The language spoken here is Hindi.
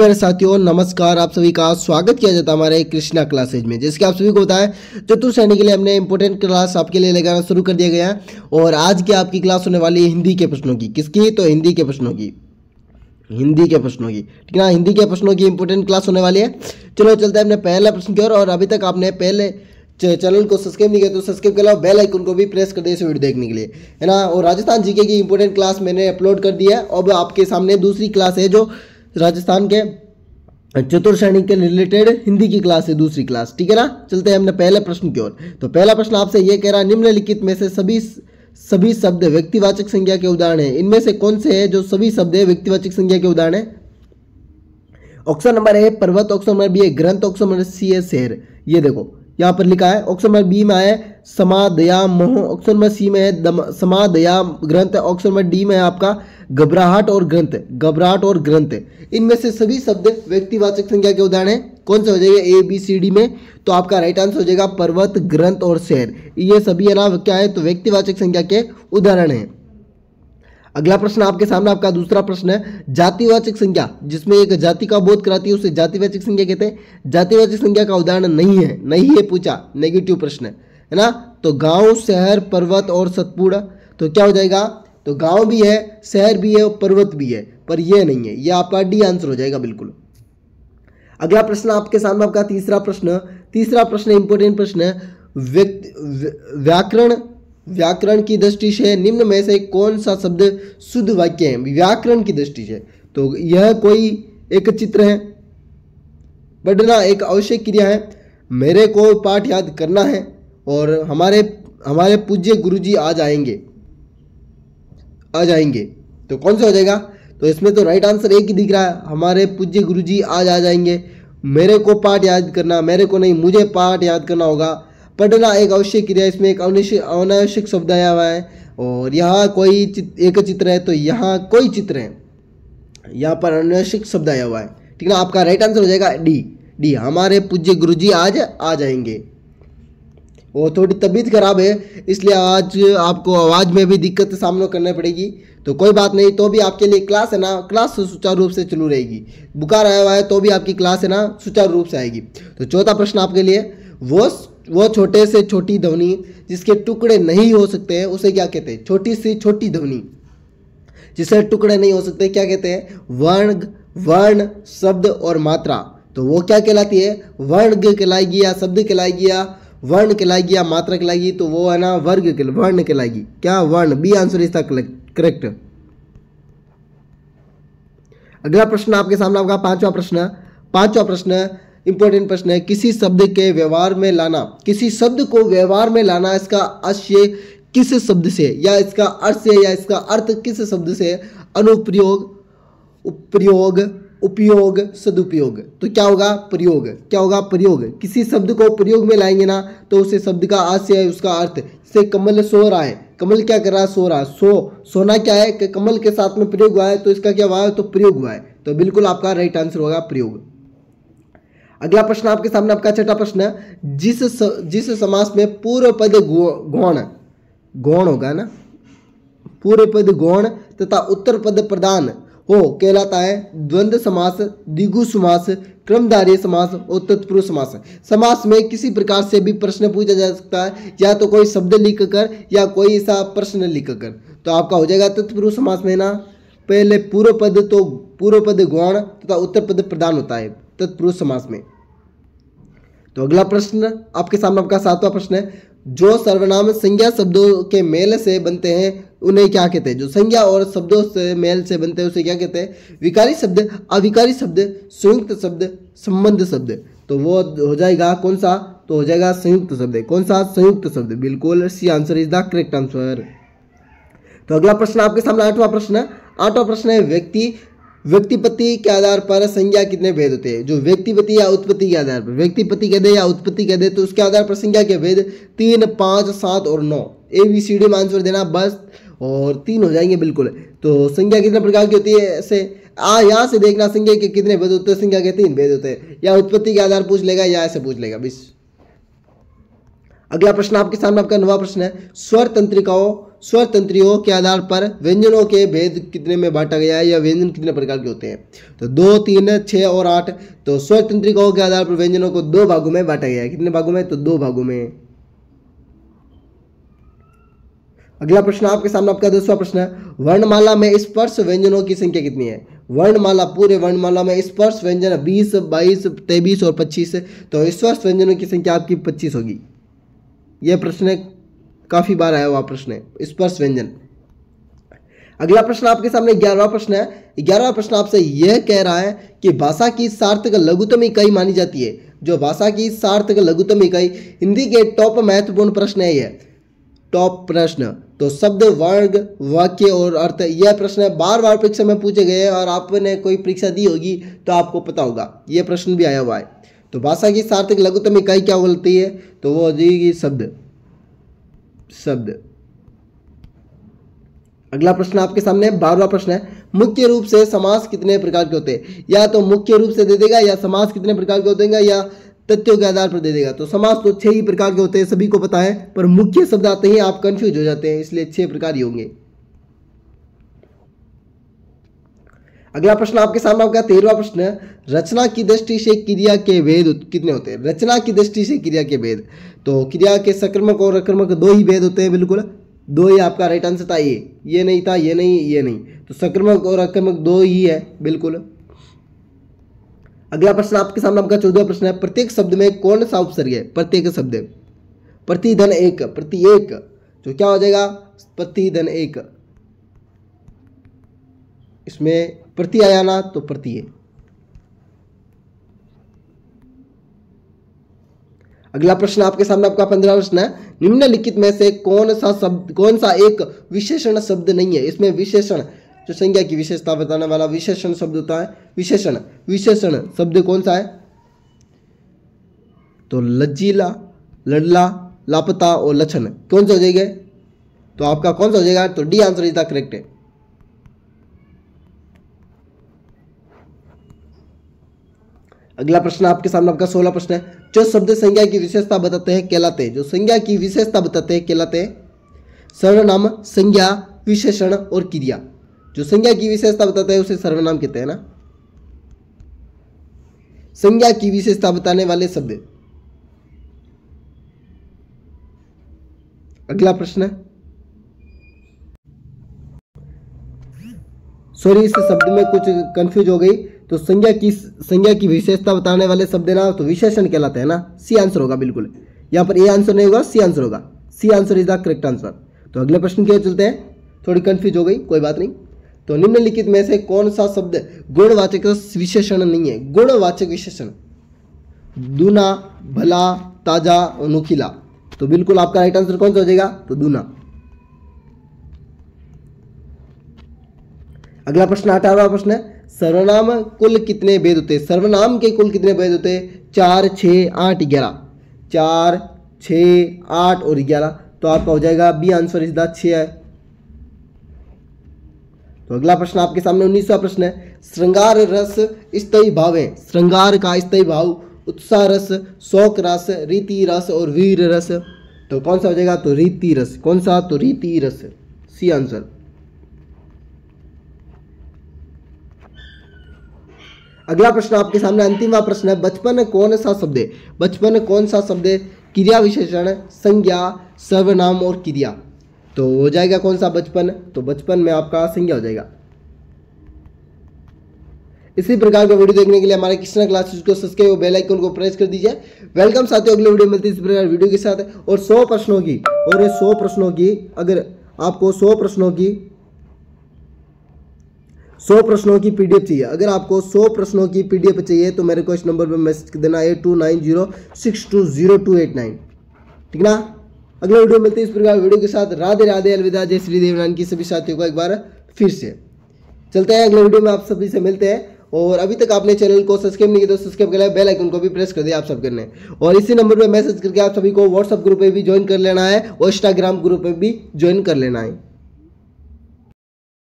मेरे साथियों नमस्कार। आप सभी का स्वागत किया जाता है हमारे कृष्णा क्लासेज में। जैसे कि आप सभी को पता है चतुर्थ श्रेणी के लिए हमने इंपॉर्टेंट क्लास आपके लिए लेकर आना शुरू कर दिया गया है और आज की आपकी क्लास होने वाली है हिंदी के प्रश्नों की। किसकी? तो हिंदी के प्रश्नों की, ठीक है ना। हिंदी के प्रश्नों की इंपॉर्टेंट क्लास होने वाली है। चलो चलते हैं अपने पहला प्रश्न की ओर। और अभी तक आपने पहले चैनल को सब्सक्राइब नहीं किया तो सब्सक्राइब कर लो, बेल आइकन को भी प्रेस कर दे इस वीडियो देखने के लिए, है ना। और राजस्थान जीके की इंपॉर्टेंट क्लास मैंने अपलोड कर दी है। अब आपके सामने दूसरी क्लास है जो राजस्थान के चतुर्थ श्रेणी के रिलेटेड हिंदी की क्लास है, दूसरी क्लास, ठीक है ना। चलते हैं हमने पहले प्रश्न की ओर। तो पहला प्रश्न आपसे ये कह रहा है, निम्नलिखित में से सभी शब्द व्यक्तिवाचक संज्ञा के उदाहरण हैं। इनमें से कौन से हैं जो सभी शब्द व्यक्तिवाचक संज्ञा के उदाहरण हैं? ऑप्शन नंबर ए पर्वत, ऑप्शन नंबर बी है ग्रंथ, ऑप्शन नंबर सी है शहर। ये देखो यहाँ पर लिखा है। ऑप्शन नंबर बी में है समा दया मोह, ऑप्शन नंबर सी में है समा दया ग्रंथ, ऑप्शन नंबर डी में है आपका घबराहट और ग्रंथ। इनमें से सभी शब्द व्यक्तिवाचक संज्ञा के उदाहरण हैं। कौन से हो जाएगा? ए बी सी डी में। तो आपका राइट आंसर हो जाएगा पर्वत, ग्रंथ और शहर। ये सभी है ना क्या है? तो व्यक्तिवाचक संज्ञा के उदाहरण हैं। अगला प्रश्न आपके सामने, आपका दूसरा प्रश्न है जातिवाचक संज्ञा, जिसमें एक जाति का बोध कराती है उसे जातिवाचक संज्ञा कहते हैं। जातिवाचक संज्ञा का उदाहरण नहीं है पूछा, नेगेटिव प्रश्न है ना। तो गांव, शहर, पर्वत और सतपुड़ा। तो क्या हो जाएगा? तो गांव भी है, शहर भी है और पर्वत भी है, पर यह नहीं है। यह आपका डी आंसर हो जाएगा बिल्कुल। अगला प्रश्न आपके सामने, आपका तीसरा प्रश्न इंपोर्टेंट प्रश्न है। व्याकरण की दृष्टि से निम्न में से कौन सा शब्द शुद्ध वाक्य है? व्याकरण की दृष्टि से तो यह कोई एक चित्र है, पढ़ना एक आवश्यक क्रिया है, मेरे को पाठ याद करना है और हमारे पूज्य गुरुजी आ जाएंगे। तो कौन सा हो जाएगा? तो इसमें तो राइट आंसर एक ही दिख रहा है, हमारे पूज्य गुरुजी आज आ जाएंगे। मेरे को पाठ याद करना, मेरे को नहीं मुझे पाठ याद करना होगा। पढ़ना एक आवश्यक क्रिया, इसमें एक अनावश्यक शब्द आया हुआ है। और यहाँ कोई एक चित्र है, तो यहाँ कोई चित्र है, यहाँ पर अनावश्यक शब्द आया हुआ है, ठीक है ना। आपका राइट आंसर हो जाएगा डी, हमारे पूज्य गुरुजी आज आ जाएंगे। वो थोड़ी तबीयत खराब है इसलिए आज आपको आवाज़ में भी दिक्कत सामना करना पड़ेगी, तो कोई बात नहीं। तो भी आपके लिए क्लास है ना, क्लास सुचारू रूप से चालू रहेगी। बुखार आया हुआ है तो भी आपकी क्लास है ना सुचारू रूप से आएगी। तो चौथा प्रश्न आपके लिए, वो छोटे से छोटी ध्वनि जिसके टुकड़े नहीं हो सकते हैं उसे क्या कहते हैं? छोटी से छोटी ध्वनि जिससे टुकड़े नहीं हो सकते क्या कहते हैं? वर्ण, शब्द और मात्रा। तो वो क्या कहलाती है? वर्ण कहलाएगी या शब्द कहलाएगी या वर्ण कहलाएगी या मात्रा कहलाएगी? तो वो है ना वर्ण कहलाएगी। क्या? वर्ण। बी आंसर इसका करेक्ट। अगला प्रश्न आपके सामने, आपका पांचवा प्रश्न इंपॉर्टेंट प्रश्न है। किसी शब्द को व्यवहार में लाना, इसका आशय किस शब्द से या इसका अर्थ से या इसका अर्थ किस शब्द से? अनुप्रयोग, उपयोग, सदुपयोग। तो क्या होगा? प्रयोग। किसी शब्द को प्रयोग में लाएंगे ना तो उसे शब्द का आशय, उसका अर्थ। जैसे कमल सो रहा है, कमल क्या कर रहा है? सो रहा है। सोना क्या है कि कमल के साथ में प्रयोग हुआ है, तो इसका क्या हुआ है? तो प्रयोग हुआ है। तो बिल्कुल आपका राइट आंसर होगा प्रयोग। अगला प्रश्न आपके सामने, आपका छठा प्रश्न है, जिस समास में पूर्व पद गौण होगा ना, पूर्व पद गौण तथा उत्तर पद प्रधान हो कहलाता है द्वंद्व समास, द्विगु समास, क्रमधारय समास और तत्पुरुष समास। समास में किसी प्रकार से भी प्रश्न पूछा जा सकता है, या तो कोई शब्द लिख कर या कोई ऐसा प्रश्न लिख कर। तो आपका हो जाएगा तत्पुरुष समास में ना पहले पूर्व पद गौण तथा उत्तर पद प्रधान होता है तत्पुरुष समास में। तो अगला प्रश्न आपके सामने, आपका सातवां प्रश्न है, जो सर्वनाम संज्ञा शब्दों के मेल से बनते हैं उन्हें क्या कहते हैं? जो संज्ञा और शब्दों से मेल से बनते हैं उसे क्या कहते हैं? विकारी शब्द, अविकारी शब्द, संयुक्त शब्द, संबंध शब्द। तो वो हो जाएगा कौन सा? तो हो जाएगा संयुक्त शब्द। कौन सा? संयुक्त शब्द। बिल्कुल C answer is the correct answer. तो अगला प्रश्न आपके सामने आठवां प्रश्न है, व्यक्तिपति के आधार पर संज्ञा कितने भेद होते हैं? जो व्यक्तिपति या उत्पत्ति के आधार पर, व्यक्तिपति कह दे या उत्पत्ति कह दे, तो उसके आधार पर संज्ञा के भेद 3, 5, 7 और 9। ABCD में आंसर देना बस, और 3 हो जाएंगे बिल्कुल। तो संज्ञा कितने प्रकार की होती है? ऐसे यहाँ से देखना संज्ञा के कितने भेद होते हैं? संज्ञा के 3 भेद होते हैं। या उत्पत्ति के आधार पूछ लेगा या ऐसे पूछ लेगा बस। अगला प्रश्न आपके सामने, आपका 9वां प्रश्न है, स्वर स्वर तंत्रियों के आधार पर व्यंजनों के भेद कितने में बांटा गया है या व्यंजन कितने प्रकार के होते हैं? तो 2, 3, 6 और 8। तो स्वर तंत्रिकाओं के आधार पर व्यंजनों को 2 भागों में बांटा गया है। कितने भागों में? तो 2 भागों में। अगला प्रश्न आपके सामने, आपका 10वां प्रश्न है, वर्णमाला में स्पर्श व्यंजनों की संख्या कितनी है? वर्णमाला, पूरे वर्णमाला में स्पर्श व्यंजन 20, 22, 23 और 25। तो स्पर्श व्यंजनों की संख्या आपकी 25 होगी। यह प्रश्न काफी बार आया हुआ प्रश्न है, स्पर्श व्यंजन। अगला प्रश्न आपके सामने 11वां प्रश्न है। 11वां प्रश्न आपसे यह कह रहा है कि भाषा की सार्थक लघुत्तम इकाई मानी जाती है। जो भाषा की सार्थक लघुत्तम इकाई, हिंदी के टॉप महत्वपूर्ण प्रश्न है यह, टॉप प्रश्न। तो शब्द, वर्ग, वाक्य और अर्थ, यह प्रश्न बार बार परीक्षा में पूछे गए हैं और आपने कोई परीक्षा दी होगी तो आपको पता होगा, यह प्रश्न भी आया हुआ है। तो भाषा की सार्थक लघुत्तम इकाई क्या बोलती है? तो वो हो जाएगी शब्द। अगला प्रश्न आपके सामने 12वां प्रश्न है, मुख्य रूप से समास कितने प्रकार के होते हैं? या तो मुख्य रूप से दे देगा या समास कितने प्रकार के होते हैं या तथ्यों के आधार पर दे देगा। तो समास तो 6 ही प्रकार के होते हैं, सभी को पता है, पर मुख्य शब्द आते ही आप कंफ्यूज हो जाते हैं, इसलिए 6 प्रकार ही होंगे। अगला प्रश्न आपके सामने, आपका 13वां प्रश्न है, रचना की दृष्टि से क्रिया के भेद कितने होते हैं? रचना की दृष्टि से क्रिया के भेद, तो क्रिया के सकर्मक और अकर्मक 2 ही भेद होते हैं, बिल्कुल 2 ही आपका राइट आंसर था। ये नहीं था, ये नहीं, ये नहीं, तो सकर्मक और अकर्मक 2 ही है, बिल्कुल। अगला प्रश्न आपके सामने, आपका 14वां प्रश्न है, प्रत्येक शब्द में कौन सा उपसर्ग है? प्रत्येक शब्द, प्रतिधन 1, प्रत्येक, तो क्या हो जाएगा? प्रतिधन 1। इसमें प्रति आया ना, तो प्रति है। अगला प्रश्न आपके सामने, आपका 15वां प्रश्न है, निम्नलिखित में से कौन सा एक विशेषण शब्द नहीं है? इसमें विशेषण, जो संज्ञा की विशेषता बताने वाला विशेषण शब्द होता है, विशेषण शब्द कौन सा है? तो लज्जीला, लड़ला, लापता और लक्षण, कौन सा हो जाएगा? तो आपका कौन सा हो जाएगा? तो D answer is the correct है। अगला प्रश्न आपके सामने, आपका 16वां प्रश्न है, जो शब्द संज्ञा की विशेषता बताते हैं कहलाते हैं? जो संज्ञा की विशेषता बताते हैं कहलाते हैं सर्वनाम, संज्ञा, विशेषण और क्रिया। जो संज्ञा की विशेषता बताते हैं उसे सर्वनाम कहते हैं ना, संज्ञा की विशेषता बताने वाले शब्द। अगला प्रश्न, सॉरी इस शब्द में कुछ कंफ्यूज हो गई, तो संज्ञा की विशेषता बताने वाले शब्द ना, तो विशेषण कहलाते हैं ना, सी आंसर होगा बिल्कुल। यहां पर ए आंसर नहीं होगा, सी आंसर होगा, C answer is the correct answer. तो अगले प्रश्न की ओर चलते हैं, थोड़ी कंफ्यूज हो गई, कोई बात नहीं। तो निम्नलिखित में से कौन सा शब्द गुणवाचक विशेषण नहीं है? गुणवाचक विशेषण, दूना, भला, ताजा और नुकीला, तो बिल्कुल आपका राइट आंसर कौन सा हो जाएगा? तो दूना। अगला प्रश्न 18वां प्रश्न है, सर्वनाम कुल कितने भेद होते हैं? सर्वनाम के कुल कितने भेद होते हैं? 4, 6, 8, 11। 4, 6, 8 और 11, तो आपका हो जाएगा बी आंसर इज द 6 है। तो अगला प्रश्न आपके सामने 19वां प्रश्न है, श्रृंगार रस स्थायी भाव है। श्रृंगार का स्थायी भाव उत्साह रस, शोक रस, रीति रस और वीर रस, तो कौन सा हो जाएगा? तो रीति रस। कौन सा? तो रीति रस, सी आंसर। अगला प्रश्न आपके सामने अंतिमवां प्रश्न है, बचपन कौन सा शब्द है? बचपन कौन सा शब्द है? क्रिया विशेषण, संज्ञा, सर्वनाम और क्रिया, तो हो जाएगा कौन सा? बचपन। तो बचपन में आपका संज्ञा हो जाएगा। इसी प्रकार का वीडियो देखने के लिए हमारे कृष्णा क्लासेस को सब्सक्राइब और बेल आइकन को प्रेस कर दीजिए। वेलकम साथियों, अगले वीडियो मिलती है इस प्रकार वीडियो के साथ और 100 प्रश्नों की, और 100 प्रश्नों की, अगर आपको 100 प्रश्नों की पीडीएफ चाहिए, अगर आपको 100 प्रश्नों की पीडीएफ चाहिए तो मेरे को इस नंबर पर मैसेज कर देना 8290620289, ठीक ना। अगले वीडियो मिलते हैं इस प्रकार वीडियो के साथ। राधे राधे, अलविदा, जय श्री देवनान की सभी साथियों को एक बार फिर से चलते हैं। अगले वीडियो में आप सभी से मिलते हैं, और अभी तक आपने चैनल को सब्सक्राइब नहीं किया तो सब्सक्राइब कर, बेल आइकन को भी प्रेस कर दिया आप सब करने, और इसी नंबर पे मैसेज करके आप सभी को व्हाट्सएप ग्रुप पे भी ज्वाइन कर लेना है और इंस्टाग्राम ग्रुप पे भी ज्वाइन कर लेना है।